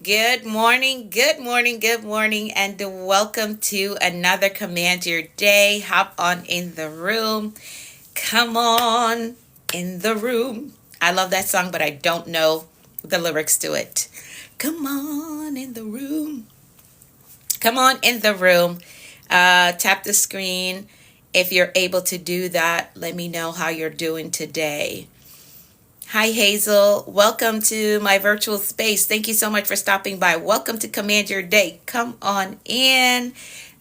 Good morning, good morning, good morning, and welcome to another Command Your Day. Hop on in the room. Come on in the room. I love that song, but I don't know the lyrics to it. Come on in the room. Come on in the room. Tap the screen. If you're able to do that, let me know how you're doing today. Hi, Hazel. Welcome to my virtual space. Thank you so much for stopping by. Welcome to Command Your Day. Come on in.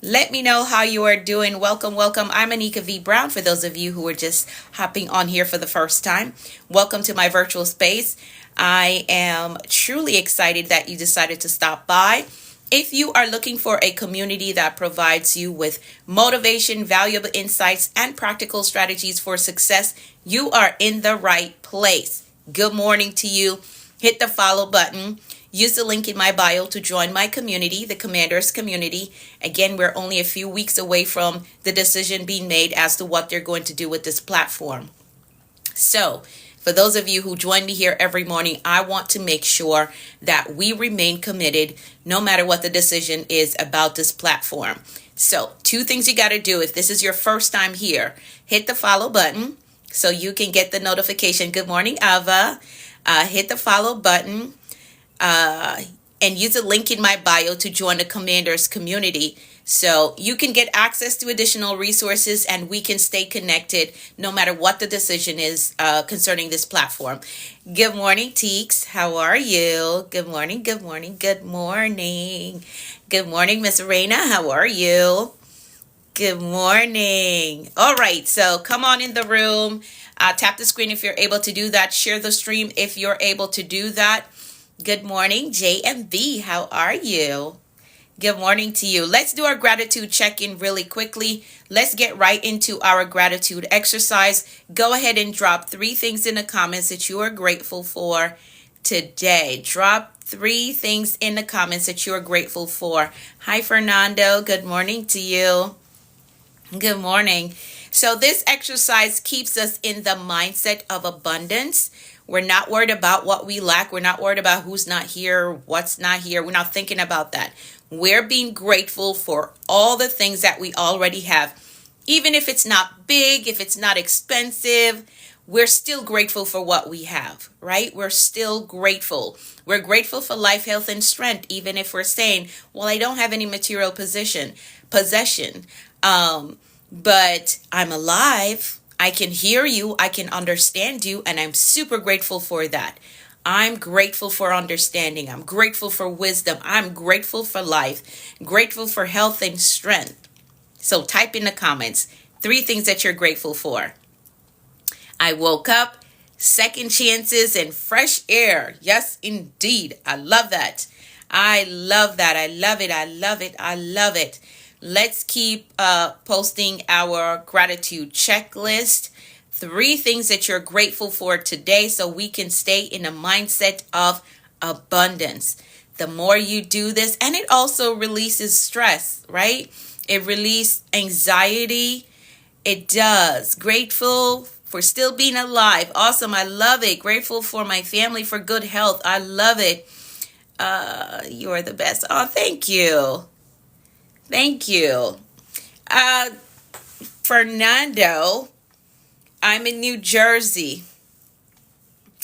Let me know how you are doing. Welcome, welcome. I'm Anika V. Brown for those of you who are just hopping on here for the first time. Welcome to my virtual space. I am truly excited that you decided to stop by. If you are looking for a community that provides you with motivation, valuable insights, and practical strategies for success, you are in the right place. Good morning to you. Hit the follow button. Use the link in my bio to join my community, the Commanders community. Again, we're only a few weeks away from the decision being made as to what they're going to do with this platform. So, for those of you who join me here every morning, I want to make sure that we remain committed no matter what the decision is about this platform. So, two things you got to do if this is your first time here. Hit the follow button so you can get the notification. Good morning, Ava. Hit the follow button and use the link in my bio to join the Commanders community so you can get access to additional resources and we can stay connected no matter what the decision is concerning this platform. Good morning, Teeks. How are you? Good morning, good morning, good morning. Good morning, Miss Reina. How are you? Good morning. All right, so come on in the room. Tap the screen if you're able to do that. Share the stream if you're able to do that. Good morning, JMB. How are you? Good morning to you. Let's do our gratitude check-in really quickly. Let's get right into our gratitude exercise. Go ahead and drop 3 things in the comments that you are grateful for today. Drop 3 things in the comments that you are grateful for. Hi, Fernando. Good morning to you. Good morning. So this exercise keeps us in the mindset of abundance. We're not worried about what we lack. We're not worried about who's not here, what's not here. We're not thinking about that. We're being grateful for all the things that we already have. Even if it's not big, if it's not expensive, we're still grateful for what we have, right? We're still grateful. We're grateful for life, health, and strength, even if we're saying, well, I don't have any material possession. But I'm alive. I can hear you. I can understand you. And I'm super grateful for that. I'm grateful for understanding. I'm grateful for wisdom. I'm grateful for life. Grateful for health and strength. So type in the comments 3 things that you're grateful for. I woke up, second chances, and fresh air. Yes, indeed. I love that. I love that. I love it. I love it. I love it. Let's keep posting our gratitude checklist. 3 things that you're grateful for today so we can stay in a mindset of abundance. The more you do this, and it also releases stress, right? It releases anxiety. It does. Grateful for still being alive. Awesome. I love it. Grateful for my family, for good health. I love it. You are the best. Oh, thank you. Thank you. Fernando, I'm in New Jersey.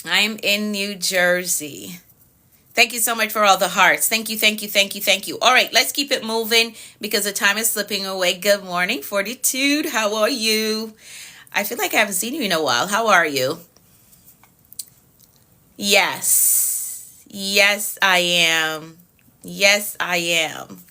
I'm in New Jersey. Thank you so much for all the hearts. Thank you, thank you, thank you, thank you. All right, let's keep it moving because the time is slipping away. Good morning, Fortitude. How are you? I feel like I haven't seen you in a while. How are you? Yes. Yes, I am. Yes, I am.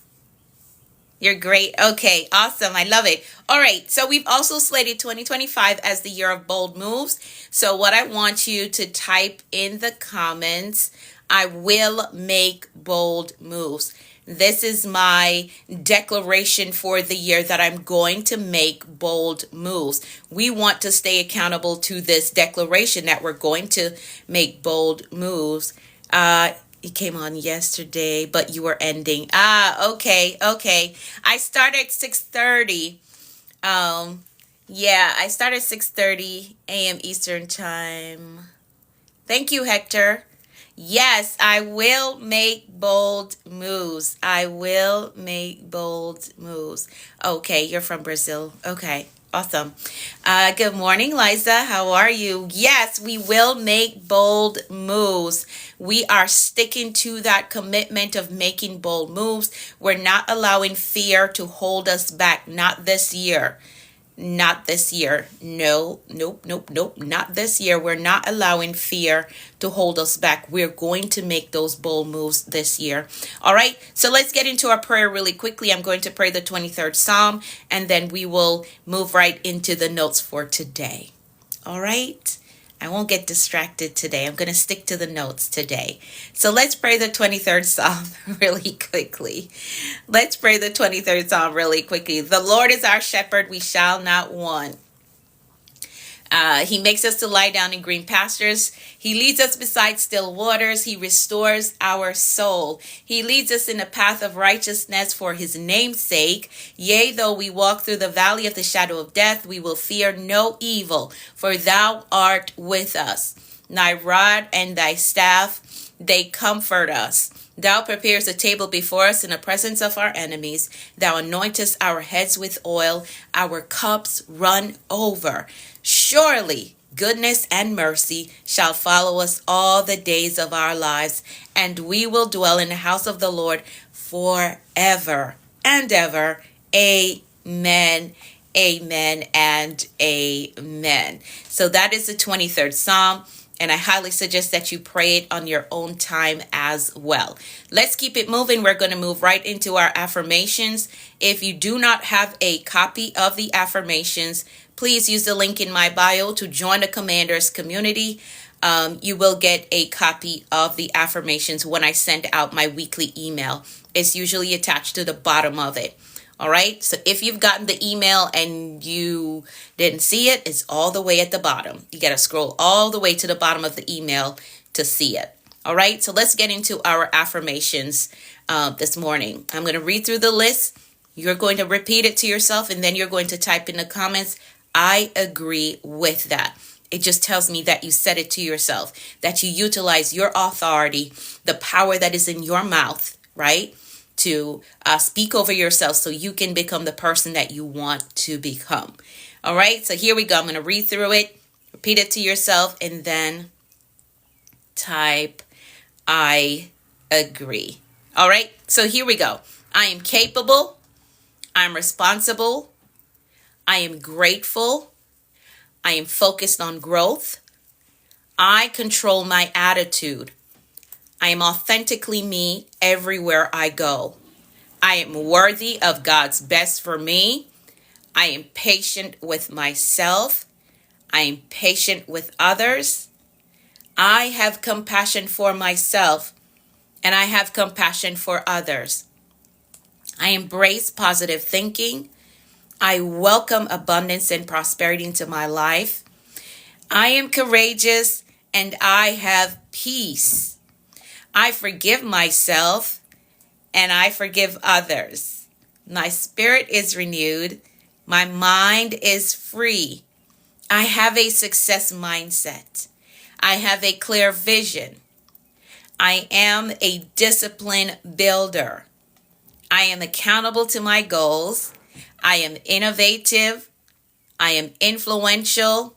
You're great. Okay, awesome. I love it. All right, so we've also slated 2025 as the year of bold moves. So what I want you to type in the comments, I will make bold moves. This is my declaration for the year that I'm going to make bold moves. We want to stay accountable to this declaration that we're going to make bold moves. It came on yesterday, but you were ending. Okay. I started 6:30. Yeah, I started 6:30 a.m. Eastern time. Thank you, Hector. Yes, I will make bold moves. I will make bold moves. Okay, you're from Brazil. Okay, awesome. Good morning, Liza. How are you? Yes, we will make bold moves. We are sticking to that commitment of making bold moves. We're not allowing fear to hold us back. Not this year. Not this year. No, nope, nope, nope. Not this year. We're not allowing fear to hold us back. We're going to make those bold moves this year. All right. So let's get into our prayer really quickly. I'm going to pray the 23rd Psalm and then we will move right into the notes for today. All right. I won't get distracted today. I'm going to stick to the notes today. So let's pray the 23rd Psalm really quickly. Let's pray the 23rd Psalm really quickly. The Lord is our shepherd, we shall not want. He makes us to lie down in green pastures. He leads us beside still waters. He restores our soul. He leads us in the path of righteousness for his name's sake. Yea, though we walk through the valley of the shadow of death, we will fear no evil, for thou art with us. Thy rod and thy staff, they comfort us. Thou preparest a table before us in the presence of our enemies. Thou anointest our heads with oil. Our cups run over. Surely goodness and mercy shall follow us all the days of our lives, and we will dwell in the house of the Lord forever and ever. Amen. Amen and amen. So that is the 23rd Psalm. And I highly suggest that you pray it on your own time as well. Let's keep it moving. We're going to move right into our affirmations. If you do not have a copy of the affirmations, please use the link in my bio to join the Commanders community. You will get a copy of the affirmations when I send out my weekly email. It's usually attached to the bottom of it. All right. So if you've gotten the email and you didn't see it, it's all the way at the bottom. You got to scroll all the way to the bottom of the email to see it. All right. So let's get into our affirmations this morning. I'm going to read through the list. You're going to repeat it to yourself and then you're going to type in the comments, I agree with that. It just tells me that you said it to yourself, that you utilize your authority, the power that is in your mouth, right? To speak over yourself so you can become the person that you want to become. All right, so here we go. I'm going to read through it, repeat it to yourself, and then type, I agree. All right, so here we go. I am capable. I'm responsible. I am grateful. I am focused on growth. I control my attitude. I am authentically me everywhere I go. I am worthy of God's best for me. I am patient with myself. I am patient with others. I have compassion for myself, and I have compassion for others. I embrace positive thinking. I welcome abundance and prosperity into my life. I am courageous, and I have peace. I forgive myself and I forgive others. My spirit is renewed. My mind is free. I have a success mindset. I have a clear vision. I am a discipline builder. I am accountable to my goals. I am innovative. I am influential.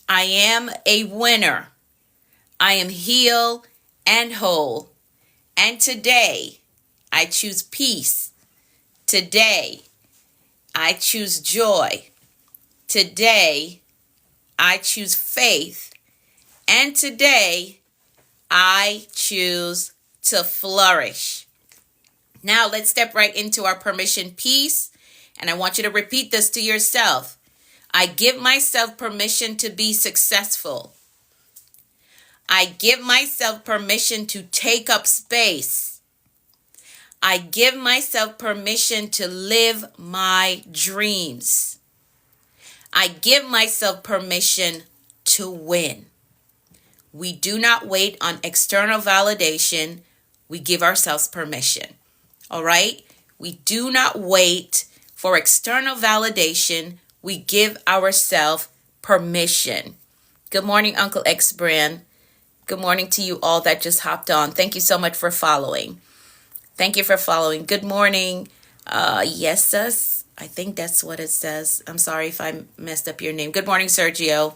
I am a winner. I am healed and whole. And today, I choose peace. Today, I choose joy. Today, I choose faith. And today, I choose to flourish. Now, let's step right into our permission piece. And I want you to repeat this to yourself. I give myself permission to be successful. I give myself permission to take up space. I give myself permission to live my dreams. I give myself permission to win. We do not wait on external validation. We give ourselves permission. All right? We do not wait for external validation. We give ourselves permission. Good morning, Uncle X Brand. Good morning to you all that just hopped on. Thank you so much for following. Thank you for following. Good morning. Yes, sis. I think that's what it says. I'm sorry if I messed up your name. Good morning, Sergio.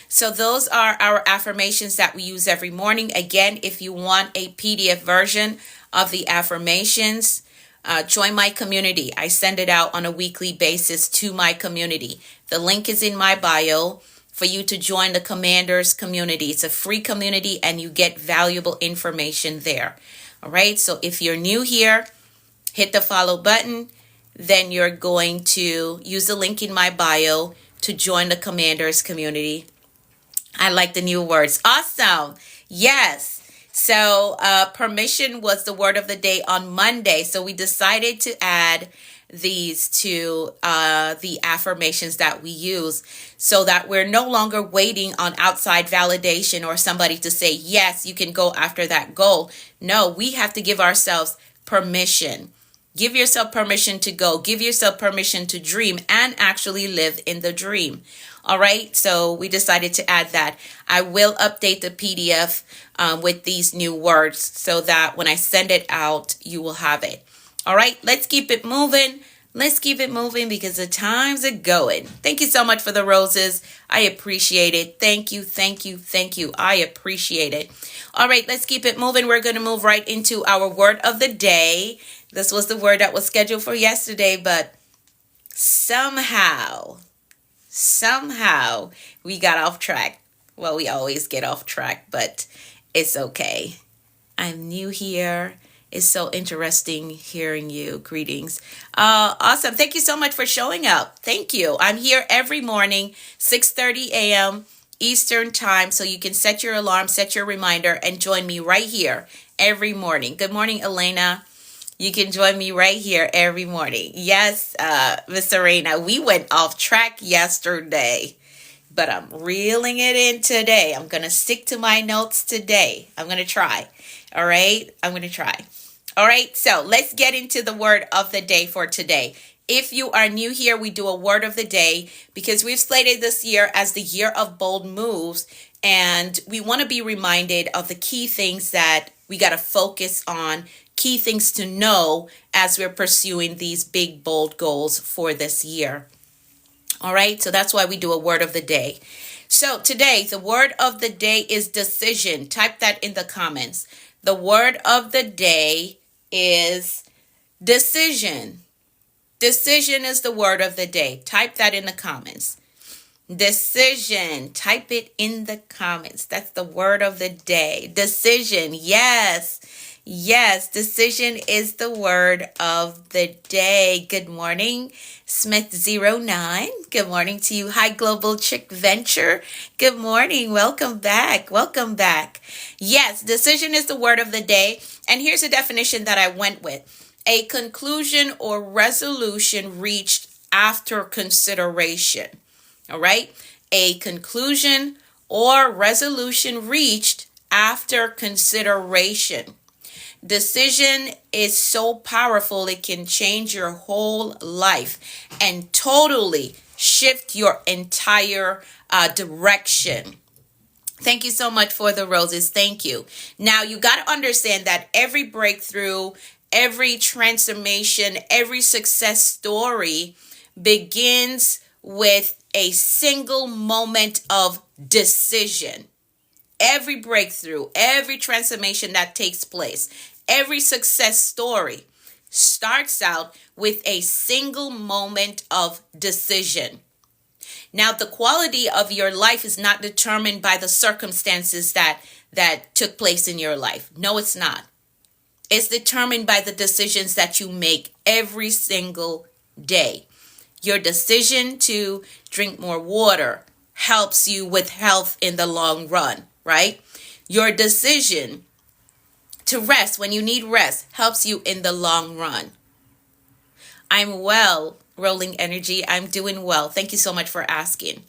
So those are our affirmations that we use every morning. Again, if you want a PDF version of the affirmations, join my community. I send it out on a weekly basis to my community. The link is in my bio for you to join the Commanders community. It's a free community and you get valuable information there. All right. So if you're new here, hit the follow button. Then you're going to use the link in my bio to join the Commanders community. I like the new words. Awesome. Yes. So permission was the word of the day on Monday. So we decided to add these to the affirmations that we use so that we're no longer waiting on outside validation or somebody to say, yes, you can go after that goal. No, we have to give ourselves permission. Give yourself permission to go. Give yourself permission to dream and actually live in the dream. All right. So we decided to add that. I will update the PDF with these new words so that when I send it out, you will have it. All right. Let's keep it moving. Let's keep it moving because the times are going. Thank you so much for the roses. I appreciate it. Thank you. Thank you. Thank you. I appreciate it. All right. Let's keep it moving. We're going to move right into our word of the day. This was the word that was scheduled for yesterday, but somehow we got off track. Well, we always get off track, but it's okay. I'm new here. It's so interesting hearing you. Greetings. Awesome. Thank you so much for showing up. Thank you. I'm here every morning, 6:30 a.m. Eastern time. So you can set your alarm, set your reminder, and join me right here every morning. Good morning, Elena. You can join me right here every morning. Yes, Miss Serena, we went off track yesterday, but I'm reeling it in today. I'm going to stick to my notes today. I'm going to try. All right. I'm going to try. All right. So let's get into the word of the day for today. If you are new here, we do a word of the day because we've slated this year as the year of bold moves. And we want to be reminded of the key things that we got to focus on, key things to know as we're pursuing these big, bold goals for this year. All right. So that's why we do a word of the day. So today, the word of the day is decision. Type that in the comments. The word of the day is decision. Decision is the word of the day. Type that in the comments. Decision. Type it in the comments. That's the word of the day. Decision. Yes. Yes. Decision is the word of the day. Good morning, Smith09. Good morning to you. Hi, Global Chick Venture. Good morning. Welcome back. Welcome back. Yes. Decision is the word of the day. And here's a definition that I went with. A conclusion or resolution reached after consideration. All right. A conclusion or resolution reached after consideration. Decision is so powerful, it can change your whole life and totally shift your entire direction. Thank you so much for the roses. Thank you. Now, you got to understand that every breakthrough, every transformation, every success story begins with a single moment of decision. Every breakthrough, every transformation that takes place, every success story starts out with a single moment of decision. Now, the quality of your life is not determined by the circumstances that took place in your life. No, it's not. It's determined by the decisions that you make every single day. Your decision to drink more water helps you with health in the long run, right? Your decision to rest when you need rest helps you in the long run. I'm well, Rolling Energy. I'm doing well. Thank you so much for asking.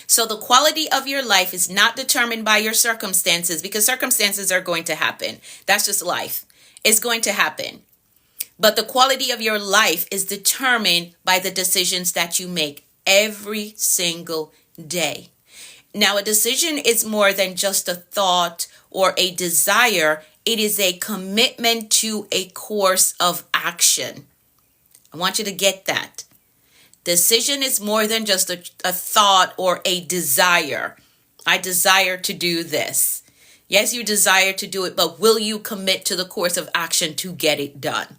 So the quality of your life is not determined by your circumstances because circumstances are going to happen. That's just life. It's going to happen. But the quality of your life is determined by the decisions that you make every single day. Now, a decision is more than just a thought or a desire. It is a commitment to a course of action. I want you to get that. Decision is more than just a thought or a desire. I desire to do this. Yes, you desire to do it, but will you commit to the course of action to get it done?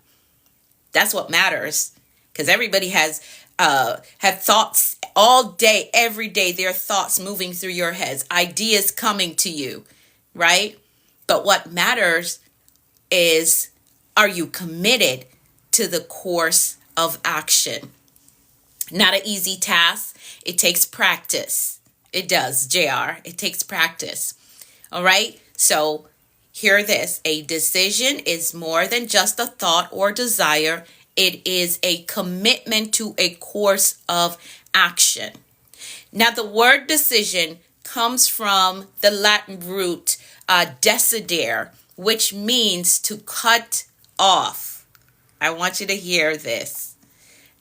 That's what matters. Because everybody has have thoughts all day, every day. There are thoughts moving through your heads, ideas coming to you, right? But what matters is, are you committed to the course of action? Not an easy task. It takes practice. It does, JR. It takes practice. All right. So hear this. A decision is more than just a thought or desire. It is a commitment to a course of action. Now, the word decision comes from the Latin root decidere, which means to cut off. I want you to hear this.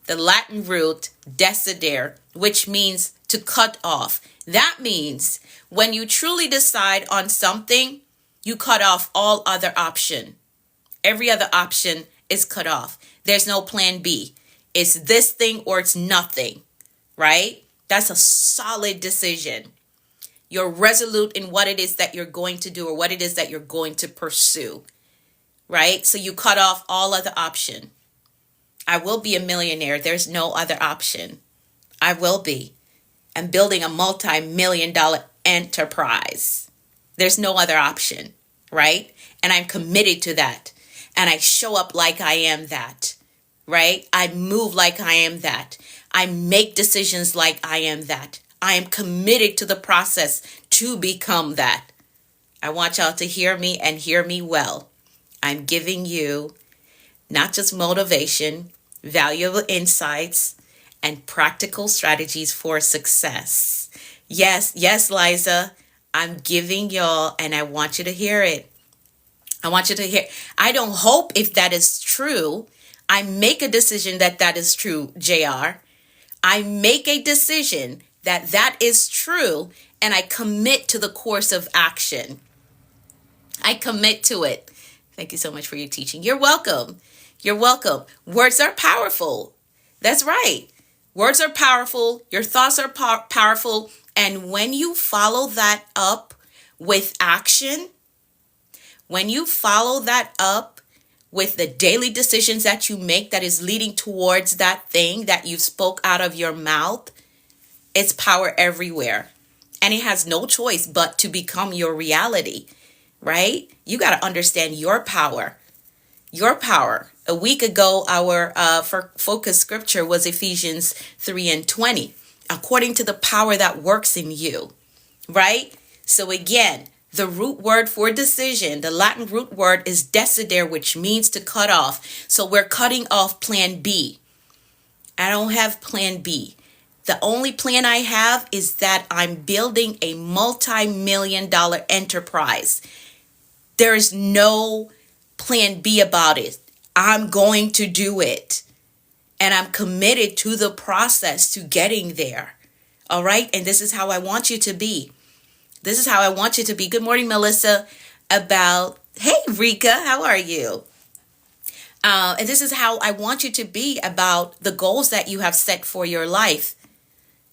The Latin root decidere, which means to cut off. That means when you truly decide on something, you cut off all other option. Every other option is cut off. There's no plan B. It's this thing or it's nothing, right? That's a solid decision. You're resolute in what it is that you're going to do or what it is that you're going to pursue, right? So you cut off all other option. I will be a millionaire. There's no other option. I will be. I'm building a multi-million-dollar enterprise. There's no other option, right? And I'm committed to that. And I show up like I am that, right? I move like I am that. I make decisions like I am that. I am committed to the process to become that. I want y'all to hear me and hear me well. I'm giving you not just motivation, valuable insights, and practical strategies for success. Yes, Liza, I'm giving y'all, and I want you to hear it. I want you to hear. I don't hope if that is true. I make a decision that that is true, JR. I make a decision that that is true, and I commit to the course of action. I commit to it. Thank you so much for your teaching. You're welcome. You're welcome. Words are powerful. That's right. Words are powerful. Your thoughts are powerful. And when you follow that up with action, when you follow that up with the daily decisions that you make that is leading towards that thing that you spoke out of your mouth, it's power everywhere. And it has no choice but to become your reality, right? You got to understand your power. Your power. A week ago, our focus scripture was Ephesians 3:20. According to the power that works in you, right? So again, the root word for decision, the Latin root word is decidere, which means to cut off. So we're cutting off plan B. I don't have plan B. The only plan I have is that I'm building a multi-million-dollar enterprise. There is no plan B about it. I'm going to do it. And I'm committed to the process to getting there. All right. And this is how I want you to be. This is how I want you to be. Good morning, Melissa. Hey, Rika, how are you? And this is how I want you to be about the goals that you have set for your life.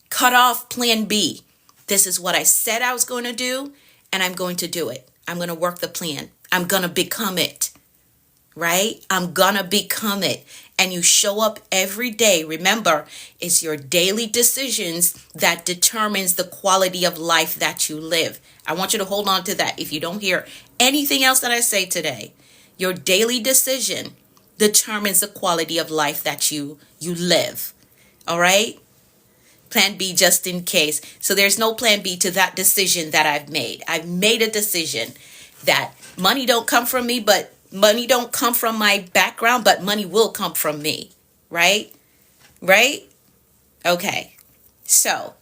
Cut off plan B. This is what I said I was going to do, and I'm going to do it. I'm going to work the plan. I'm going to become it. Right? I'm going to become it. And you show up every day. Remember, it's your daily decisions that determines the quality of life that you live. I want you to hold on to that. If you don't hear anything else that I say today, your daily decision determines the quality of life that you live. All right? Plan B just in case. So there's no plan B to that decision that I've made. I've made a decision that money don't come from me, but money don't come from my background, but money will come from me. Right? Right? Okay. So,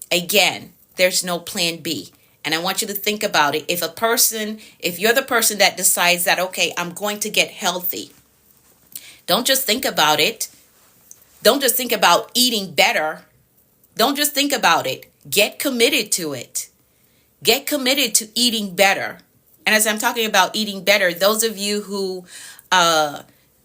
again, there's no plan B. And I want you to think about it. If you're the person that decides that, okay, I'm going to get healthy, don't just think about it. Don't just think about eating better. Don't just think about it. Get committed to it. Get committed to eating better. And as I'm talking about eating better, those of you who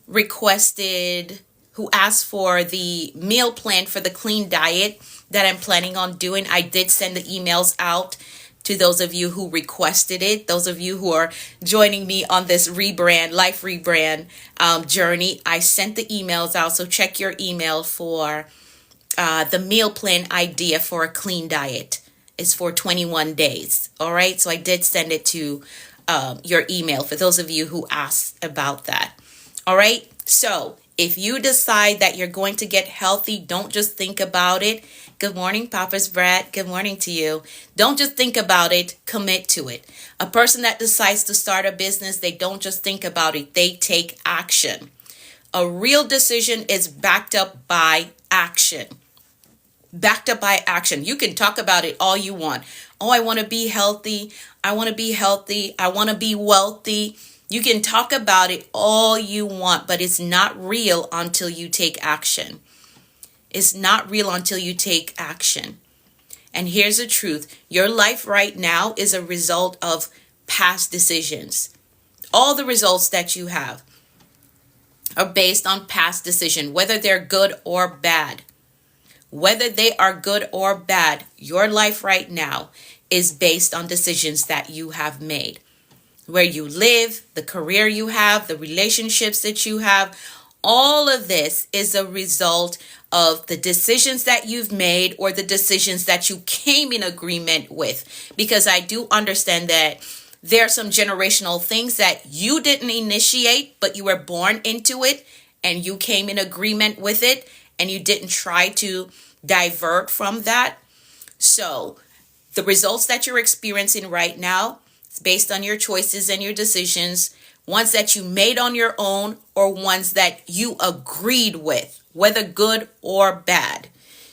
requested, who asked for the meal plan for the clean diet that I'm planning on doing, I did send the emails out to those of you who requested it. Those of you who are joining me on this life rebrand journey, I sent the emails out. So check your email for the meal plan idea for a clean diet. Is for 21 days. All right. So I did send it to your email for those of you who asked about that. All right. So if you decide that you're going to get healthy, don't just think about it. Good morning, Papa's Brad. Good morning to you. Don't just think about it. Commit to it. A person that decides to start a business, they don't just think about it. They take action. A real decision is backed up by action. Backed up by action. You can talk about it all you want. Oh, I want to be healthy. I want to be healthy. I want to be wealthy. You can talk about it all you want, but it's not real until you take action. It's not real until you take action. And here's the truth. Your life right now is a result of past decisions. All the results that you have are based on past decision, whether they're good or bad. Whether they are good or bad, your life right now is based on decisions that you have made. Where you live, the career you have, the relationships that you have, all of this is a result of the decisions that you've made or the decisions that you came in agreement with. Because I do understand that there are some generational things that you didn't initiate, but you were born into it and you came in agreement with it. And you didn't try to divert from that. So the results that you're experiencing right now is based on your choices and your decisions, ones that you made on your own or ones that you agreed with, whether good or bad.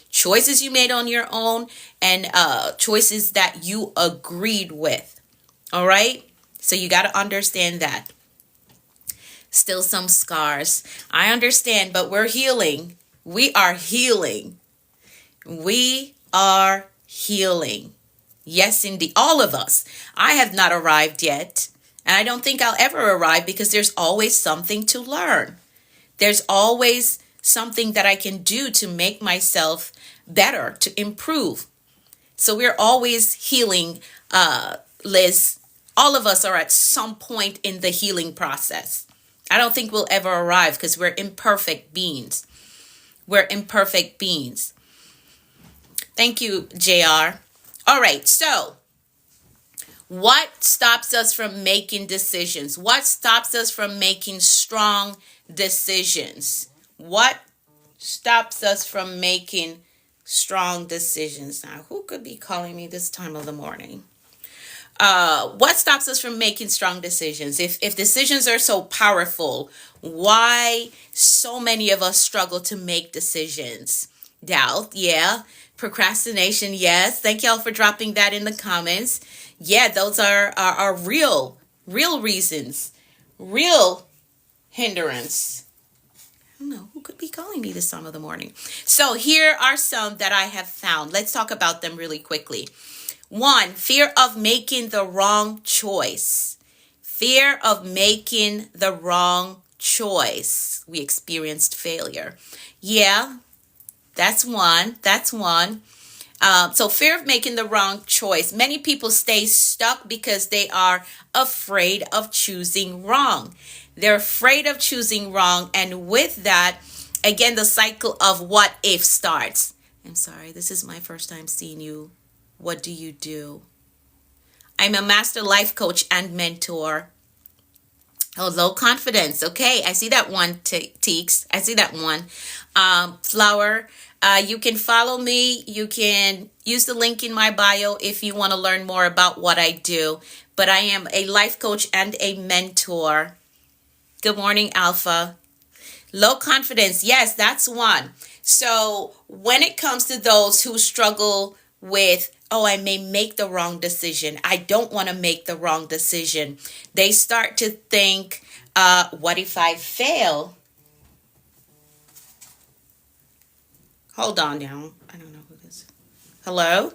Choices you made on your own and choices that you agreed with. All right? So you got to understand that. Still some scars. I understand, but we're healing. We are healing. We are healing. Yes, indeed. All of us. I have not arrived yet. And I don't think I'll ever arrive because there's always something to learn. There's always something that I can do to make myself better, to improve. So we're always healing, Liz. All of us are at some point in the healing process. I don't think we'll ever arrive because we're imperfect beings. We're imperfect beings. Thank you, JR. All right, so what stops us from making decisions? What stops us from making strong decisions? What stops us from making strong decisions? Now, who could be calling me this time of the morning? What stops us from making strong decisions? If decisions are so powerful, why so many of us struggle to make decisions? Doubt, yeah. Procrastination, yes. Thank y'all for dropping that in the comments. Yeah, those are real reasons, real hindrance. I don't know who could be calling me this time of the morning. So here are some that I have found. Let's talk about them really quickly. 1, fear of making the wrong choice. Fear of making the wrong choice. We experienced failure. Yeah, that's one. So fear of making the wrong choice. Many people stay stuck because they are afraid of choosing wrong. They're afraid of choosing wrong. And with that, again, the cycle of what if starts. I'm sorry, this is my first time seeing you. What do you do? I'm a master life coach and mentor. Oh, low confidence. Okay, I see that one, Teeks. I see that one. Flower, you can follow me. You can use the link in my bio if you want to learn more about what I do. But I am a life coach and a mentor. Good morning, Alpha. Low confidence. Yes, that's one. So when it comes to those who struggle with, oh, I may make the wrong decision. I don't want to make the wrong decision. They start to think, what if I fail? Hold on now. I don't know who this is. Hello?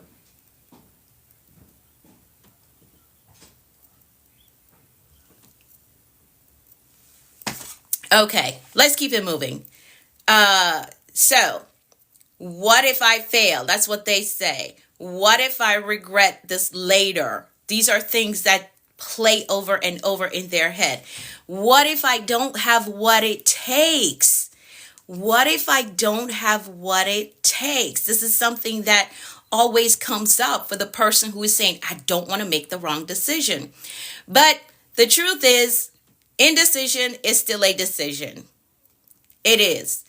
Okay, let's keep it moving. So what if I fail? That's what they say. What if I regret this later? These are things that play over and over in their head. What if I don't have what it takes? What if I don't have what it takes? This is something that always comes up for the person who is saying, I don't want to make the wrong decision. But the truth is, indecision is still a decision. It is.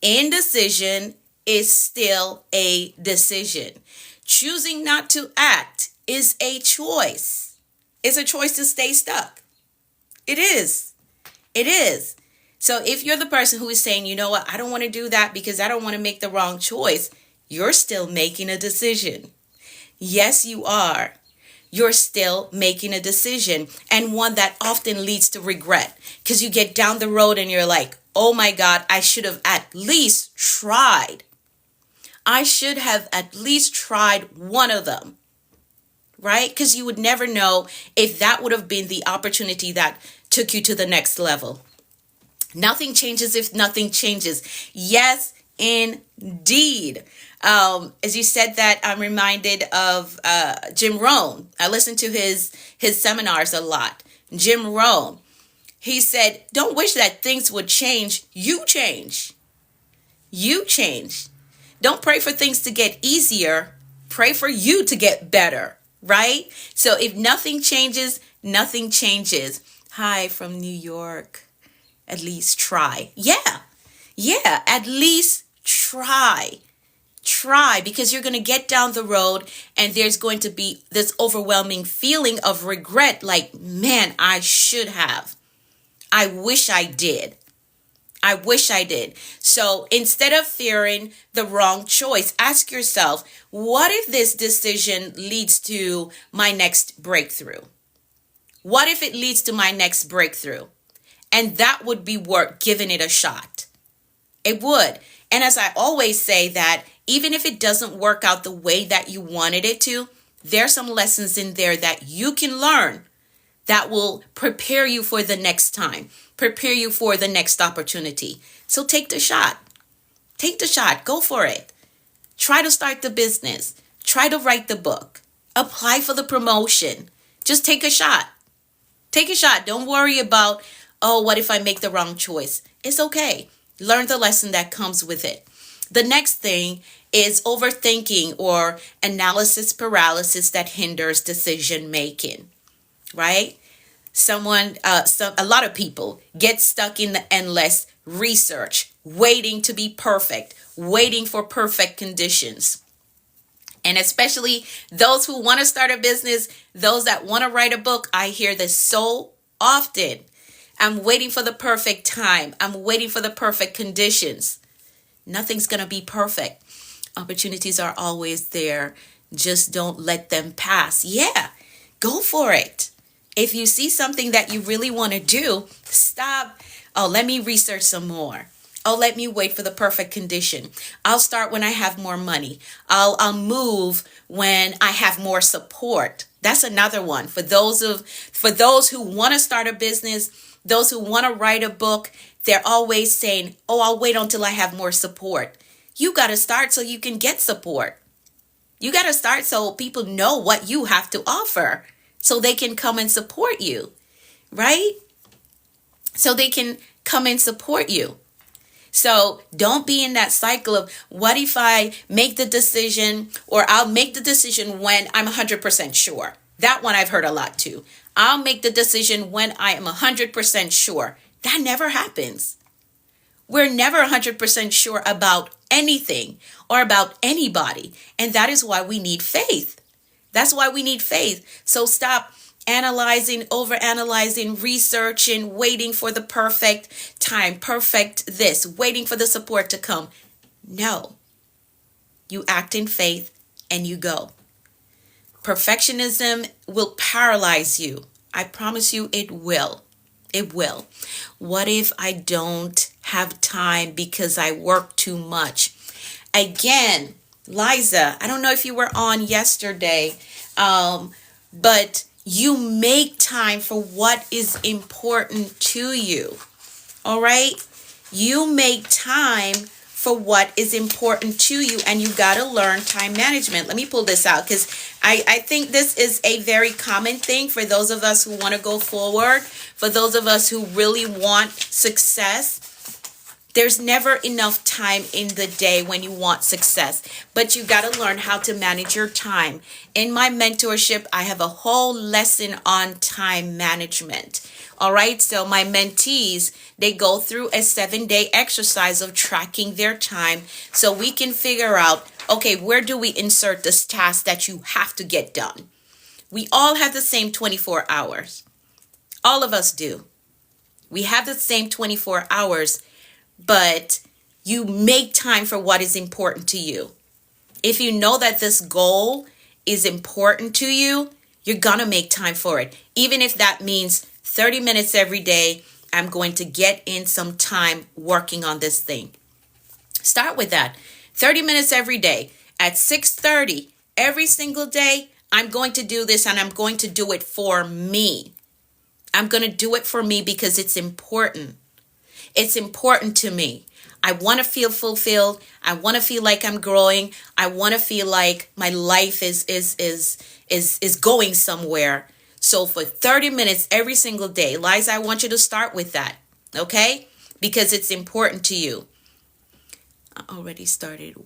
Indecision is still a decision. Choosing not to act is a choice. It's a choice to stay stuck. It is. It is. So if you're the person who is saying, you know what, I don't want to do that because I don't want to make the wrong choice, you're still making a decision. Yes, you are. You're still making a decision, and one that often leads to regret, because you get down the road and you're like, oh my God, I should have at least tried. I should have at least tried one of them, right? Because you would never know if that would have been the opportunity that took you to the next level. Nothing changes if nothing changes. Yes, indeed. As you said that, I'm reminded of Jim Rohn. I listen to his seminars a lot. Jim Rohn, he said, don't wish that things would change. You change. You change. Don't pray for things to get easier. Pray for you to get better, right? So if nothing changes, nothing changes. Hi from New York. At least try. Yeah, at least try. Try, because you're going to get down the road and there's going to be this overwhelming feeling of regret, like, man, I should have. I wish I did. I wish I did. So instead of fearing the wrong choice, ask yourself, what if this decision leads to my next breakthrough? What if it leads to my next breakthrough? And that would be worth giving it a shot. It would. And as I always say, that even if it doesn't work out the way that you wanted it to, there's some lessons in there that you can learn that will prepare you for the next time, prepare you for the next opportunity. So take the shot. Take the shot. Go for it. Try to start the business. Try to write the book. Apply for the promotion. Just take a shot. Take a shot. Don't worry about, oh, what if I make the wrong choice? It's okay. Learn the lesson that comes with it. The next thing is overthinking or analysis paralysis that hinders decision making, right? A lot of people get stuck in the endless research, waiting to be perfect, waiting for perfect conditions. And especially those who want to start a business, those that want to write a book, I hear this so often. I'm waiting for the perfect time. I'm waiting for the perfect conditions. Nothing's going to be perfect. Opportunities are always there. Just don't let them pass. Yeah, go for it. If you see something that you really want to do, stop. Oh, let me research some more. Oh, let me wait for the perfect condition. I'll start when I have more money. I'll move when I have more support. That's another one. For those who want to start a business, those who want to write a book, they're always saying, oh, I'll wait until I have more support. You got to start so you can get support. You got to start so people know what you have to offer, so they can come and support you, right? So they can come and support you. So don't be in that cycle of, what if I make the decision, or I'll make the decision when I'm 100% sure. That one I've heard a lot too. I'll make the decision when I am 100% sure. That never happens. We're never 100% sure about anything or about anybody. And that is why we need faith. That's why we need faith. So stop analyzing, overanalyzing, researching, waiting for the perfect time, perfect this, waiting for the support to come. No. You act in faith and you go. Perfectionism will paralyze you. I promise you it will. It will. What if I don't have time because I work too much? Again, Liza, I don't know if you were on yesterday, but you make time for what is important to you. All right? You make time for what is important to you, and you got to learn time management. Let me pull this out because I think this is a very common thing for those of us who want to go forward, for those of us who really want success. There's never enough time in the day when you want success, but you got to learn how to manage your time. In my mentorship, I have a whole lesson on time management. All right, so my mentees, they go through a 7-day exercise of tracking their time so we can figure out, okay, where do we insert this task that you have to get done? We all have the same 24 hours. All of us do. We have the same 24 hours, but you make time for what is important to you. If you know that this goal is important to you, you're gonna make time for it. Even if that means 30 minutes every day, I'm going to get in some time working on this thing. Start with that. 30 minutes every day at 6:30 every single day. I'm going to do this, and I'm going to do it for me. I'm going to do it for me because it's important. It's important to me. I want to feel fulfilled. I want to feel like I'm growing. I want to feel like my life is going somewhere. So for 30 minutes every single day, Liza, I want you to start with that, okay? Because it's important to you. I already started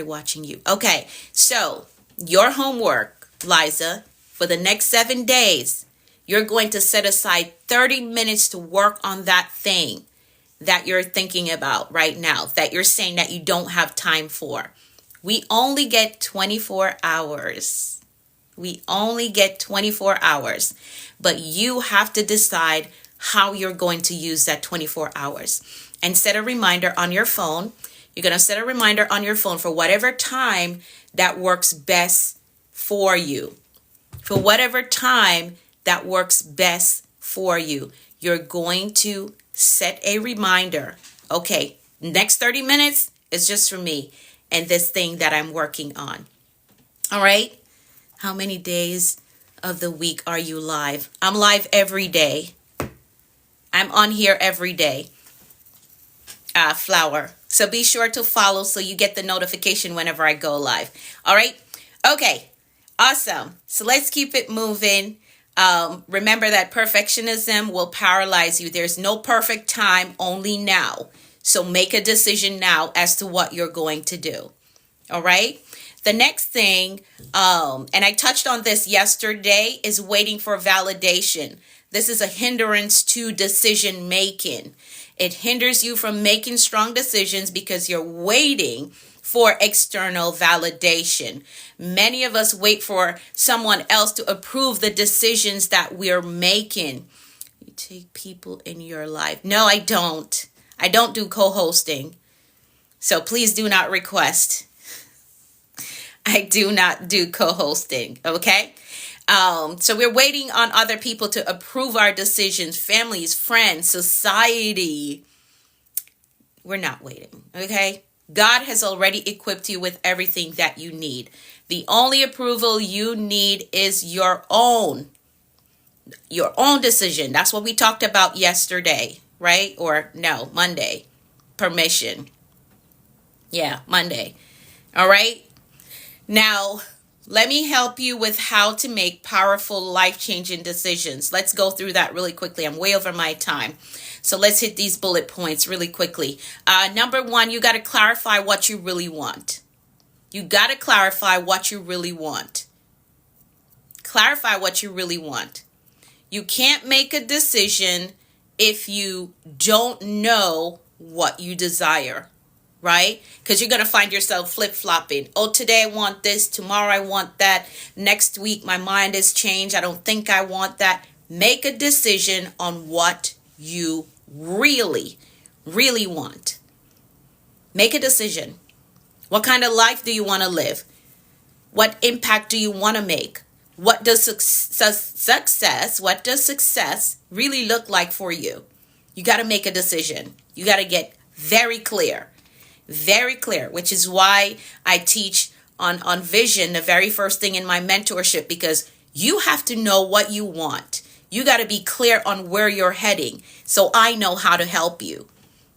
watching you. Okay, so your homework, Liza, for the next 7 days, you're going to set aside 30 minutes to work on that thing that you're thinking about right now, that you're saying that you don't have time for. We only get 24 hours. We only get 24 hours, but you have to decide how you're going to use that 24 hours. And set a reminder on your phone. You're going to set a reminder on your phone for whatever time that works best for you. For whatever time that works best for you, you're going to set a reminder. Okay, next 30 minutes is just for me and this thing that I'm working on. All right? How many days of the week are you live? I'm live every day. I'm on here every day. Flower. So be sure to follow so you get the notification whenever I go live. All right? Okay. Awesome. So let's keep it moving. Remember that perfectionism will paralyze you. There's no perfect time, only now. So make a decision now as to what you're going to do. All right? The next thing, and I touched on this yesterday, is waiting for validation. This is a hindrance to decision making. It hinders you from making strong decisions because you're waiting for external validation. Many of us wait for someone else to approve the decisions that we're making. You take people in your life. No, I don't. I don't do co-hosting. So please do not request. I do not do co-hosting, okay? So we're waiting on other people to approve our decisions, families, friends, society. We're not waiting, okay? God has already equipped you with everything that you need. The only approval you need is your own decision. That's what we talked about yesterday, right? Or no, Monday. Permission. Yeah, Monday. All right? Now, let me help you with how to make powerful, life-changing decisions. Let's go through that really quickly. I'm way over my time. So let's hit these bullet points really quickly. Number one, you got to clarify what you really want. You got to clarify what you really want. Clarify what you really want. You can't make a decision if you don't know what you desire. Right? Because you're going to find yourself flip-flopping. Oh, today I want this. Tomorrow I want that. Next week my mind has changed. I don't think I want that. Make a decision on what you really, really want. Make a decision. What kind of life do you want to live? What impact do you want to make? What does success really look like for you? You got to make a decision. You got to get very clear. Very clear, which is why I teach on vision, the very first thing in my mentorship, because you have to know what you want. You got to be clear on where you're heading so I know how to help you,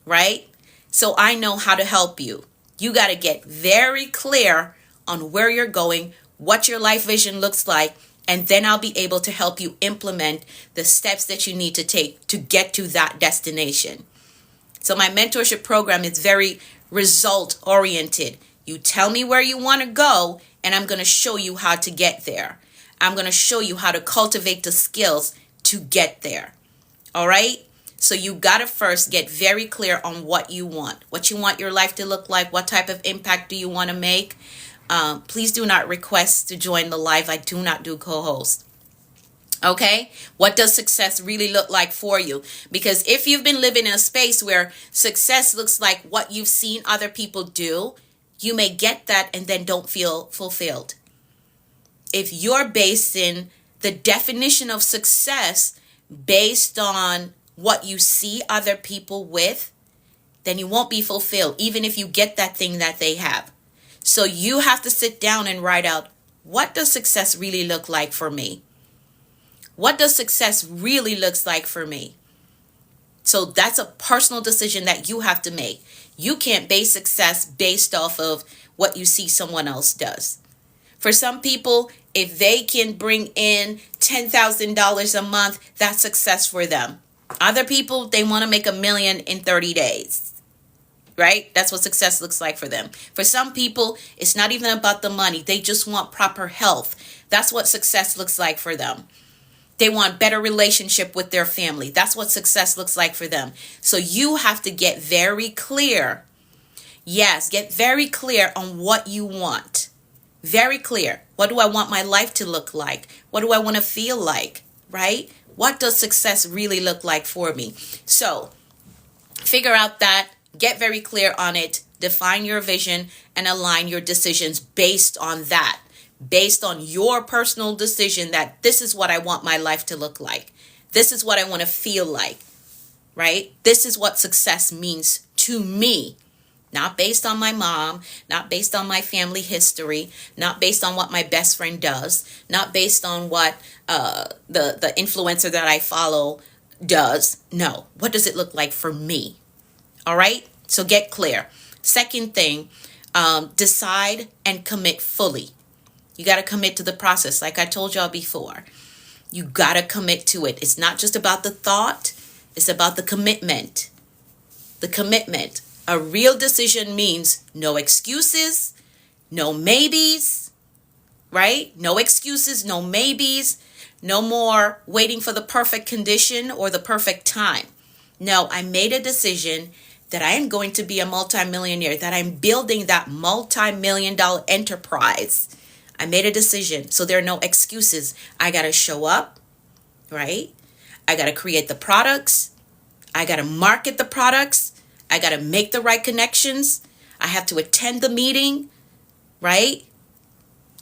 right? So I know how to help you. You got to get very clear on where you're going, what your life vision looks like, and then I'll be able to help you implement the steps that you need to take to get to that destination. So my mentorship program is very result oriented. You tell me where you want to go, and I'm going to show you how to get there. I'm going to show you how to cultivate the skills to get there. All right? So you got to first get very clear on what you want your life to look like, what type of impact do you want to make. Please do not request to join the live. I do not do co-host. Okay, what does success really look like for you? Because if you've been living in a space where success looks like what you've seen other people do, you may get that and then don't feel fulfilled. If you're basing the definition of success based on what you see other people with, then you won't be fulfilled, even if you get that thing that they have. So you have to sit down and write out, what does success really look like for me? What does success really looks like for me? So that's a personal decision that you have to make. You can't base success based off of what you see someone else does. For some people, if they can bring in $10,000 a month, that's success for them. Other people, they want to make $1 million in 30 days. Right? That's what success looks like for them. For some people, it's not even about the money. They just want proper health. That's what success looks like for them. They want better relationship with their family. That's what success looks like for them. So you have to get very clear. Yes, get very clear on what you want. Very clear. What do I want my life to look like? What do I want to feel like? Right? What does success really look like for me? So figure out that. Get very clear on it. Define your vision and align your decisions based on that. Based on your personal decision that this is what I want my life to look like. This is what I want to feel like, right? This is what success means to me. Not based on my mom, not based on my family history, not based on what my best friend does, not based on what the influencer that I follow does. No, what does it look like for me? All right? So get clear. Second thing, decide and commit fully. You got to commit to the process. Like I told y'all before, you got to commit to it. It's not just about the thought. It's about the commitment. The commitment. A real decision means no excuses, no maybes, right? No excuses, no maybes, no more waiting for the perfect condition or the perfect time. No, I made a decision that I am going to be a multimillionaire, that I'm building that multi-million-dollar enterprise. I made a decision. So there are no excuses. I got to show up, right? I got to create the products. I got to market the products. I got to make the right connections. I have to attend the meeting, right?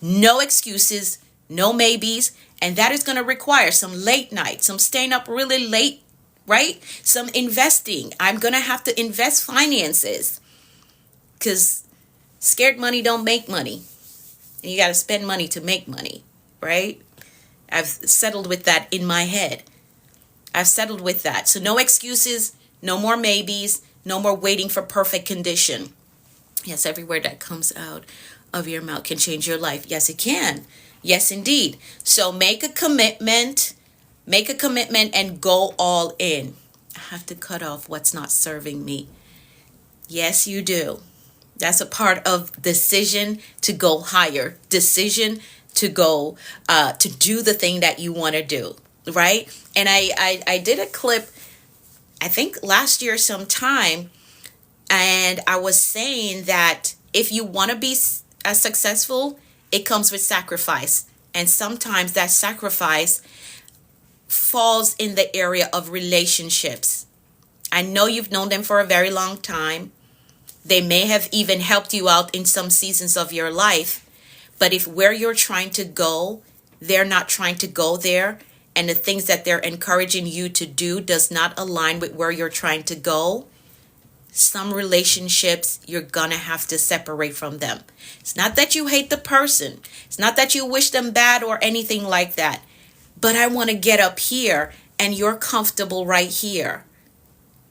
No excuses, no maybes. And that is going to require some late nights, some staying up really late, right? Some investing. I'm going to have to invest finances because scared money don't make money. And you got to spend money to make money, right? I've settled with that in my head. I've settled with that. So no excuses, no more maybes, no more waiting for perfect condition. Yes, every word that comes out of your mouth can change your life. Yes, it can. Yes, indeed. So make a commitment and go all in. I have to cut off what's not serving me. Yes, you do. That's a part of decision to go higher, decision to go to do the thing that you want to do, right? And I did a clip, I think last year sometime, and I was saying that if you want to be successful, it comes with sacrifice. And sometimes that sacrifice falls in the area of relationships. I know you've known them for a very long time. They may have even helped you out in some seasons of your life. But if where you're trying to go, they're not trying to go there, and the things that they're encouraging you to do does not align with where you're trying to go, some relationships, you're gonna have to separate from them. It's not that you hate the person. It's not that you wish them bad or anything like that. but I want to get up here and you're comfortable right here.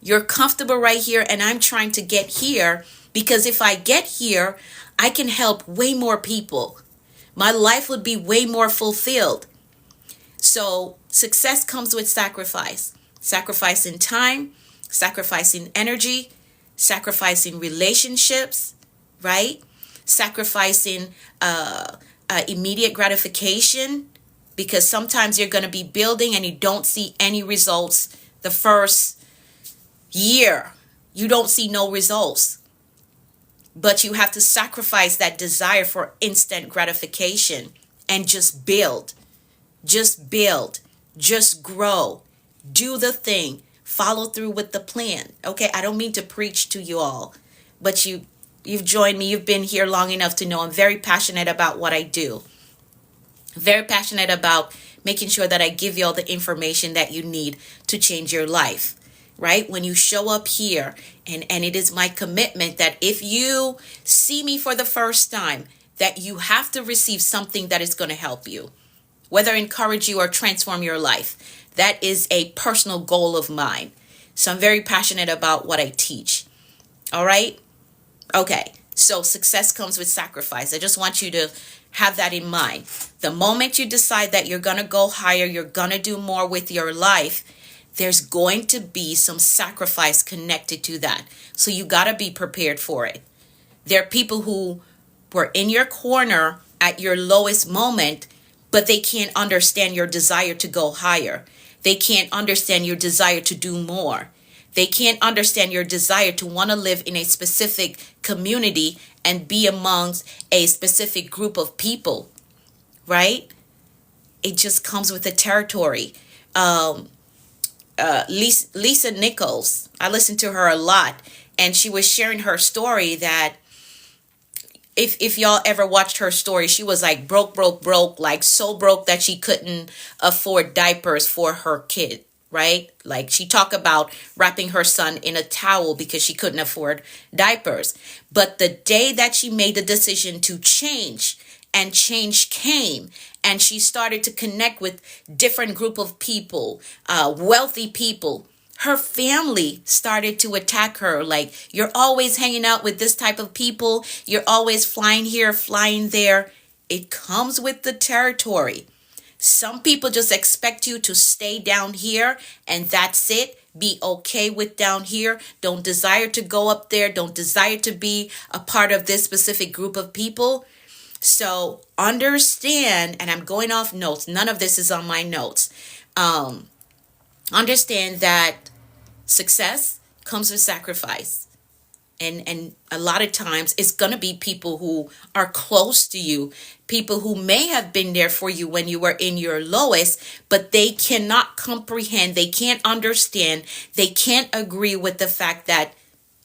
You're comfortable right here and I'm trying to get here because if I get here, I can help way more people. My life would be way more fulfilled. So success comes with sacrifice. Sacrificing time, sacrificing energy, sacrificing relationships, right? Sacrificing immediate gratification, because sometimes you're going to be building and you don't see any results the first year. You don't see no results. But you have to sacrifice that desire for instant gratification and just build. Just build. Just grow. Do the thing. Follow through with the plan. Okay, I don't mean to preach to you all, but you've joined me. You've been here long enough to know I'm very passionate about what I do. Very passionate about making sure that I give you all the information that you need to change your life. Right? When you show up here, and it is my commitment that if you see me for the first time, that you have to receive something that is going to help you, whether encourage you or transform your life. That is a personal goal of mine. So I'm very passionate about what I teach. All right? Okay. So success comes with sacrifice. I just want you to have that in mind. The moment you decide that you're going to go higher, you're going to do more with your life, there's going to be some sacrifice connected to that. So you got to be prepared for it. There are people who were in your corner at your lowest moment, but they can't understand your desire to go higher. They can't understand your desire to do more. They can't understand your desire to want to live in a specific community and be amongst a specific group of people, right? It just comes with the territory. Lisa Nichols, I listened to her a lot, and she was sharing her story that if y'all ever watched her story, she was like broke, like so broke that she couldn't afford diapers for her kid, right? Like she talked about wrapping her son in a towel because she couldn't afford diapers. But the day that she made the decision to change, and change came, and she started to connect with different group of people, wealthy people, her family started to attack her. Like, you're always hanging out with this type of people. You're always flying here, flying there. It comes with the territory. Some people just expect you to stay down here and that's it. Be okay with down here. Don't desire to go up there. Don't desire to be a part of this specific group of people. So understand, and I'm going off notes. None of this is on my notes. Understand that success comes with sacrifice. And a lot of times it's going to be people who are close to you, people who may have been there for you when you were in your lowest, but they cannot comprehend, they can't understand, they can't agree with the fact that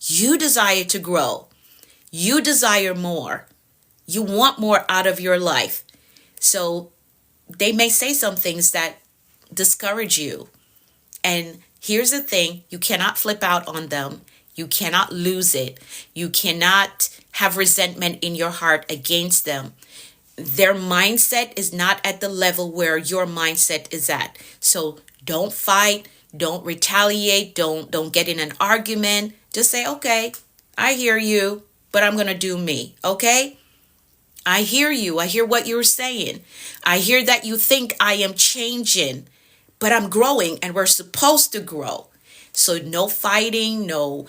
you desire to grow. You desire more. You want more out of your life. So they may say some things that discourage you. And here's the thing, you cannot flip out on them. You cannot lose it. You cannot have resentment in your heart against them. Their mindset is not at the level where your mindset is at. So don't fight, don't retaliate, don't get in an argument. Just say, okay, I hear you, but I'm going to do me, okay? I hear you. I hear what you're saying. I hear that you think I am changing, but I'm growing and we're supposed to grow. So no fighting, no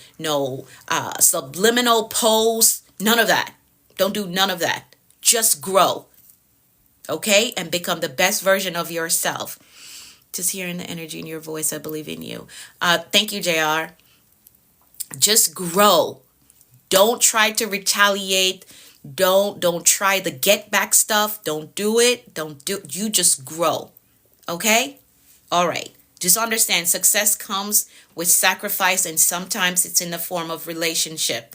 subliminal posts, none of that. Don't do none of that. Just grow, okay? And become the best version of yourself. Just hearing the energy in your voice, I believe in you. Thank you, JR. Just grow. Don't try to retaliate. Don't try the get back stuff. Don't do it. You just grow. Okay? All right. Just understand success comes with sacrifice, and sometimes it's in the form of relationship.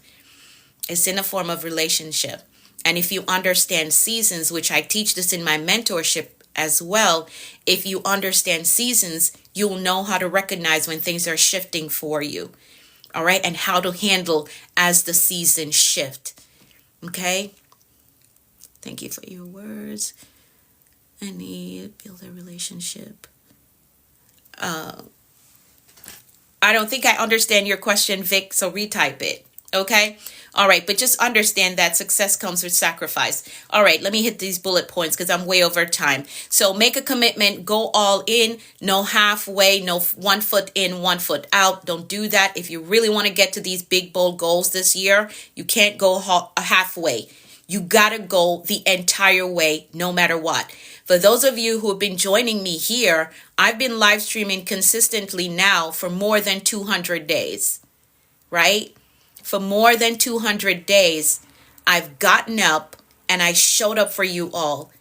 It's in the form of relationship. And if you understand seasons, which I teach this in my mentorship as well, if you understand seasons, you'll know how to recognize when things are shifting for you. All right? And how to handle as the seasons shift. Okay? Thank you for your words. I need build a relationship. I don't think I understand your question, Vic, so retype it. Okay? All right, but just understand that success comes with sacrifice. All right, let me hit these bullet points because I'm way over time. So make a commitment, go all in, no halfway, no 1 foot in, 1 foot out. Don't do that. If you really want to get to these big, bold goals this year, you can't go halfway. You got to go the entire way, no matter what. For those of you who have been joining me here, I've been live streaming consistently now for more than 200 days, right? For more than 200 days, I've gotten up and I showed up for you all.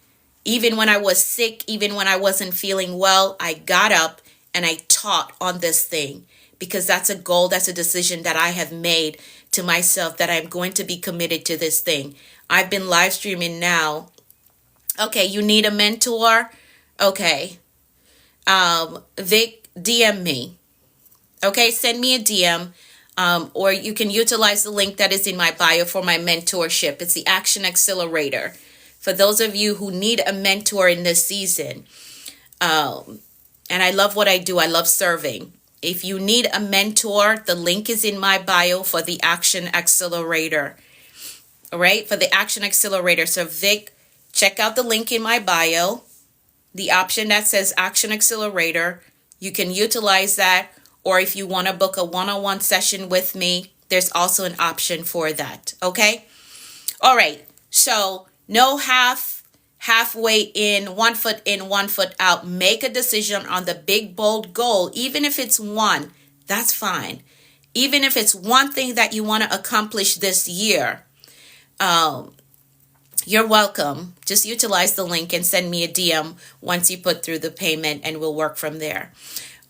Even when I was sick, even when I wasn't feeling well, I got up and I taught on this thing because that's a goal, that's a decision that I have made to myself that I'm going to be committed to this thing. I've been live streaming now. Okay, you need a mentor? Okay. Vic, DM me. Okay, send me a DM. Or you can utilize the link that is in my bio for my mentorship. It's the Action Accelerator. For those of you who need a mentor in this season, and I love what I do, I love serving. If you need a mentor, the link is in my bio for the Action Accelerator. All right, for the Action Accelerator. So Vic, check out the link in my bio, the option that says Action Accelerator. You can utilize that. Or if you want to book a one-on-one session with me, there's also an option for that. Okay? All right. So no halfway in, 1 foot in, 1 foot out. Make a decision on the big, bold goal. Even if it's one, that's fine. Even if it's one thing that you want to accomplish this year, you're welcome. Just utilize the link and send me a DM once you put through the payment and we'll work from there.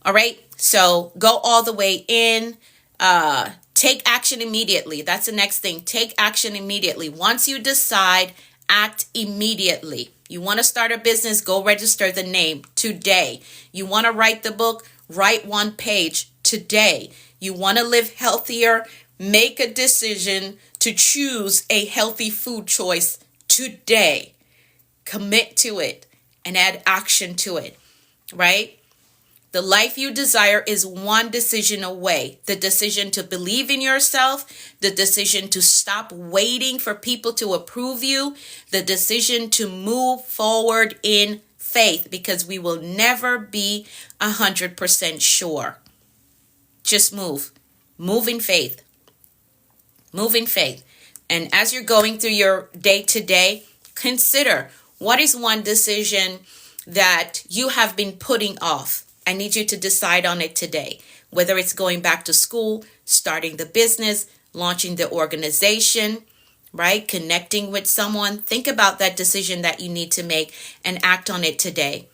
All right. So go all the way in. Take action immediately. That's the next thing. Take action immediately. Once you decide, act immediately. You want to start a business, go register the name today. You want to write the book, write 1 page today. You want to live healthier, make a decision to choose a healthy food choice today. Commit to it and add action to it, right? The life you desire is one decision away. The decision to believe in yourself, the decision to stop waiting for people to approve you, the decision to move forward in faith, because we will never be 100% sure. Just move. Move in faith. Move in faith. And as you're going through your day to day, consider what is one decision that you have been putting off. I need you to decide on it today, whether it's going back to school, starting the business, launching the organization, right? Connecting with someone. Think about that decision that you need to make and act on it today.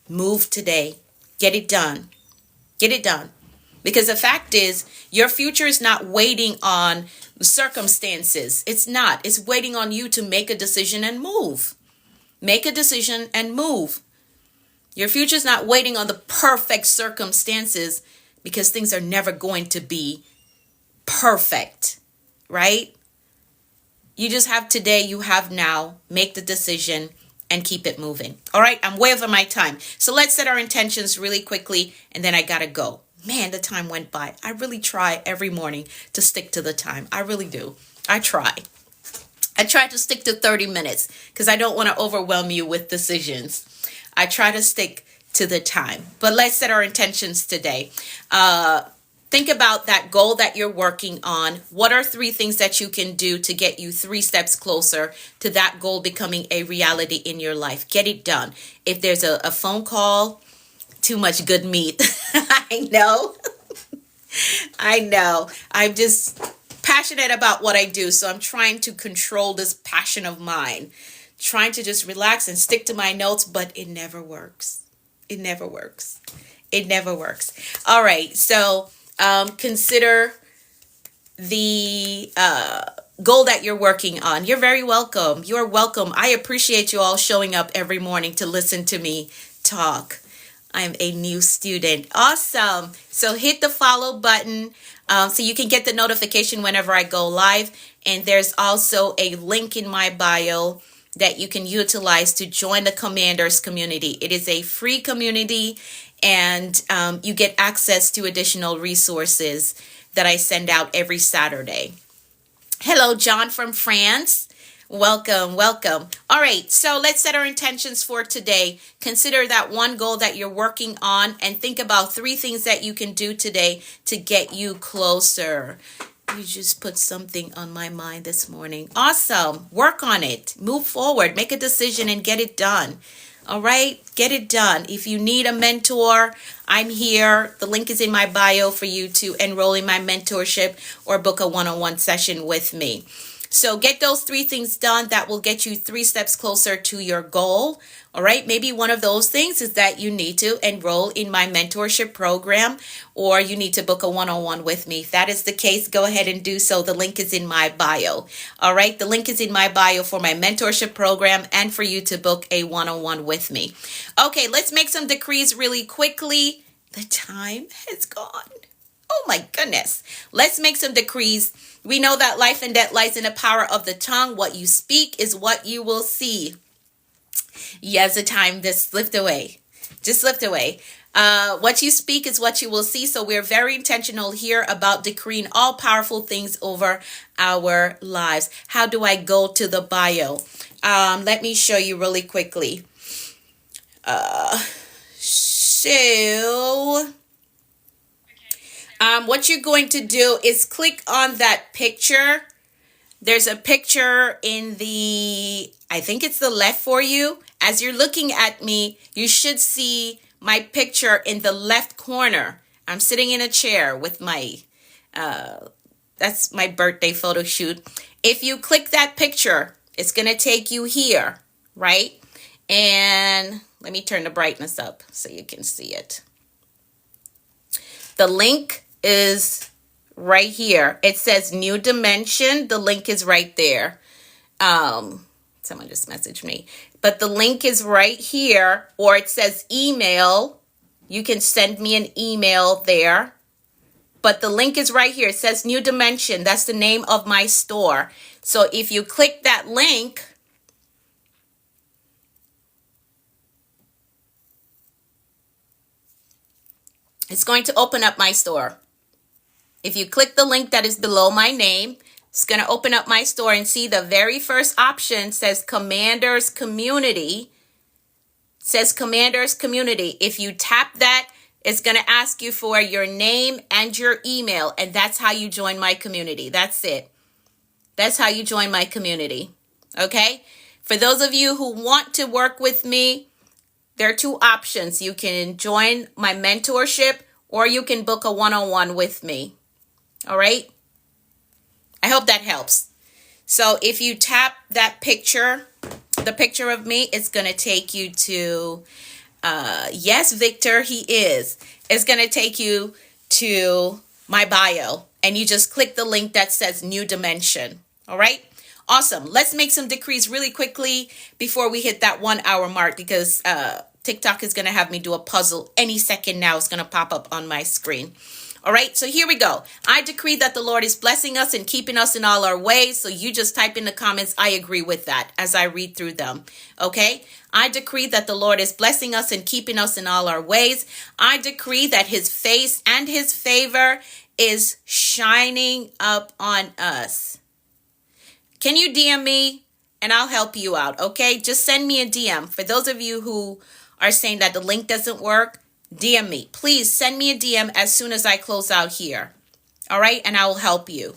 Move today. Get it done. Get it done. Because the fact is, your future is not waiting on circumstances. It's not. It's waiting on you to make a decision and move. Make a decision and move. Your future is not waiting on the perfect circumstances, because things are never going to be perfect, right? You just have today, you have now. Make the decision and keep it moving. All right, I'm way over my time. So let's set our intentions really quickly, and then I gotta go. Man, the time went by. I really try every morning to stick to the time. I really do. I try to stick to 30 minutes because I don't want to overwhelm you with decisions. I try to stick to the time. But let's set our intentions today. Think about that goal that you're working on. What are 3 things that you can do to get you 3 steps closer to that goal becoming a reality in your life? Get it done. If there's a phone call, too much good meat. I know. I know. I'm just passionate about what I do. So I'm trying to control this passion of mine. Trying to just relax and stick to my notes, but it never works. It never works. It never works. All right. So consider the goal that you're working on. You're very welcome. You're welcome. I appreciate you all showing up every morning to listen to me talk. I'm a new student. Awesome. So hit the follow button so you can get the notification whenever I go live. And there's also a link in my bio that you can utilize to join the Commanders community. It is a free community, and you get access to additional resources that I send out every Saturday. Hello, John from France. Welcome, welcome. All right, so let's set our intentions for today. Consider that one goal that you're working on and think about 3 things that you can do today to get you closer. You just put something on my mind this morning. Awesome. Work on it. Move forward. Make a decision and get it done. All right, get it done. If you need a mentor, I'm here. The link is in my bio for you to enroll in my mentorship or book a one-on-one session with me. So get those 3 things done. That will get you 3 steps closer to your goal. All right. Maybe one of those things is that you need to enroll in my mentorship program, or you need to book a one-on-one with me. If that is the case, go ahead and do so. The link is in my bio. All right. The link is in my bio for my mentorship program and for you to book a one-on-one with me. Okay. Let's make some decrees really quickly. The time has gone. Oh my goodness. Let's make some decrees. We know that life and death lies in the power of the tongue. What you speak is what you will see. Yes, the time just slipped away. Just slipped away. What you speak is what you will see. So we're very intentional here about decreeing all powerful things over our lives. How do I go to the bio? Let me show you really quickly. What you're going to do is click on that picture. There's a picture in I think it's the left for you. As you're looking at me, you should see my picture in the left corner. I'm sitting in a chair with that's my birthday photo shoot. If you click that picture, it's going to take you here, right? And let me turn the brightness up so you can see it. The link is right here. It says New Dimension. The link is right there. Someone just messaged me. But the link is right here, or it says email. You can send me an email there. But the link is right here. It says New Dimension. That's the name of my store. So if you click that link, it's going to open up my store. If you click the link that is below my name, it's going to open up my store and see the very first option says Commanders Community. It says Commanders Community. If you tap that, it's going to ask you for your name and your email, and that's how you join my community. That's it. That's how you join my community. Okay? For those of you who want to work with me, there are 2 options. You can join my mentorship, or you can book a one-on-one with me. All right? I hope that helps. So if you tap that picture, the picture of me, it's going to take you to, yes, Victor, he is. It's going to take you to my bio, and you just click the link that says New Dimension. All right? Awesome. Let's make some decrees really quickly before we hit that 1 hour mark, because TikTok is going to have me do a puzzle any second now. It's going to pop up on my screen. All right, so here we go. I decree that the Lord is blessing us and keeping us in all our ways. So you just type in the comments, I agree with that, as I read through them. Okay, I decree that the Lord is blessing us and keeping us in all our ways. I decree that his face and his favor is shining up on us. Can you DM me and I'll help you out? Okay, just send me a DM. For those of you who are saying that the link doesn't work, DM me. Please send me a DM as soon as I close out here. All right, and I will help you.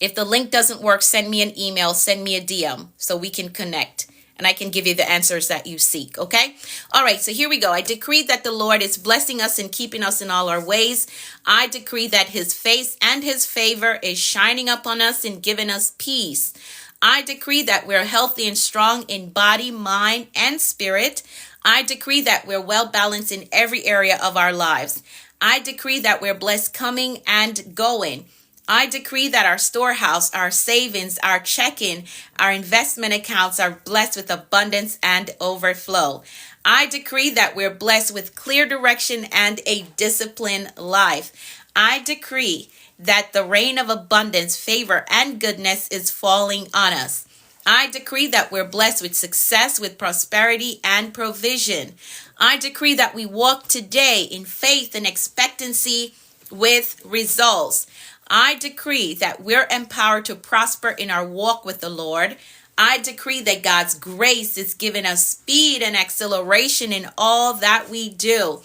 If the link doesn't work, send me an email, send me a DM so we can connect and I can give you the answers that you seek, okay? All right, so here we go. I decree that the Lord is blessing us and keeping us in all our ways. I decree that his face and his favor is shining up on us and giving us peace. I decree that we're healthy and strong in body, mind, and spirit. I decree that we're well balanced in every area of our lives. I decree that we're blessed coming and going. I decree that our storehouse, our savings, our checking, our investment accounts are blessed with abundance and overflow. I decree that we're blessed with clear direction and a disciplined life. I decree that the rain of abundance, favor, and goodness is falling on us. I decree that we're blessed with success, with prosperity, and provision. I decree that we walk today in faith and expectancy with results. I decree that we're empowered to prosper in our walk with the Lord. I decree that God's grace is giving us speed and acceleration in all that we do.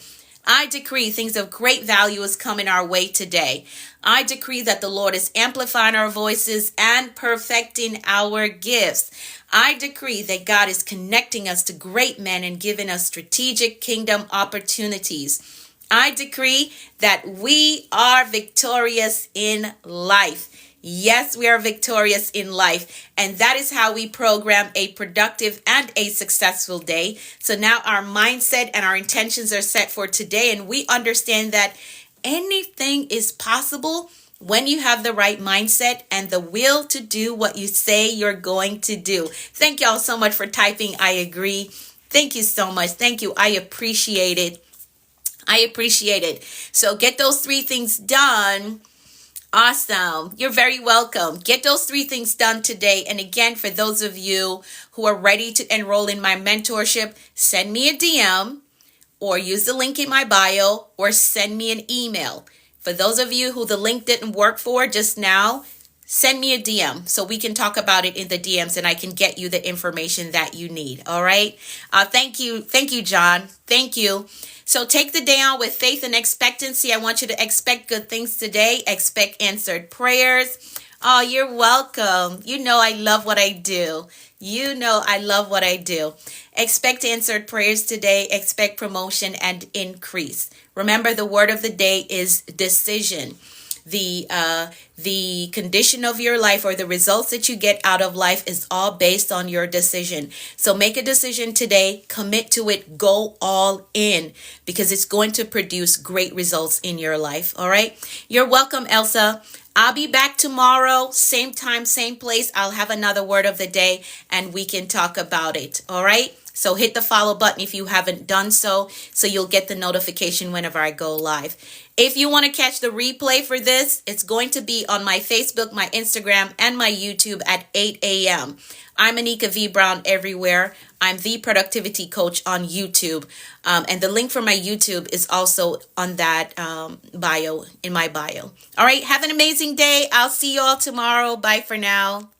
I decree things of great value is coming our way today. I decree that the Lord is amplifying our voices and perfecting our gifts. I decree that God is connecting us to great men and giving us strategic kingdom opportunities. I decree that we are victorious in life. Yes, we are victorious in life. And that is how we program a productive and a successful day. So now our mindset and our intentions are set for today. And we understand that anything is possible when you have the right mindset and the will to do what you say you're going to do. Thank y'all so much for typing I agree. Thank you so much. Thank you. I appreciate it. I appreciate it. So get those 3 things done. Awesome. You're very welcome. Get those 3 things done today. And again, for those of you who are ready to enroll in my mentorship, send me a DM or use the link in my bio or send me an email. For those of you who the link didn't work for just now, send me a DM so we can talk about it in the DMs and I can get you the information that you need. All right. Thank you. Thank you, John. Thank you. So take the day on with faith and expectancy. I want you to expect good things today. Expect answered prayers. Oh, you're welcome. You know I love what I do. You know I love what I do. Expect answered prayers today. Expect promotion and increase. Remember, the word of the day is decision. The condition of your life or the results that you get out of life is all based on your decision. So make a decision today, commit to it, go all in, because it's going to produce great results in your life. All right. You're welcome, Elsa. I'll be back tomorrow, same time, same place. I'll have another word of the day and we can talk about it. All right. So hit the follow button if you haven't done so you'll get the notification whenever I go live. If you want to catch the replay for this, it's going to be on my Facebook, my Instagram, and my YouTube at 8 a.m. I'm Anika V. Brown everywhere. I'm the Productivity Coach on YouTube. And the link for my YouTube is also on that bio, in my bio. All right, have an amazing day. I'll see you all tomorrow. Bye for now.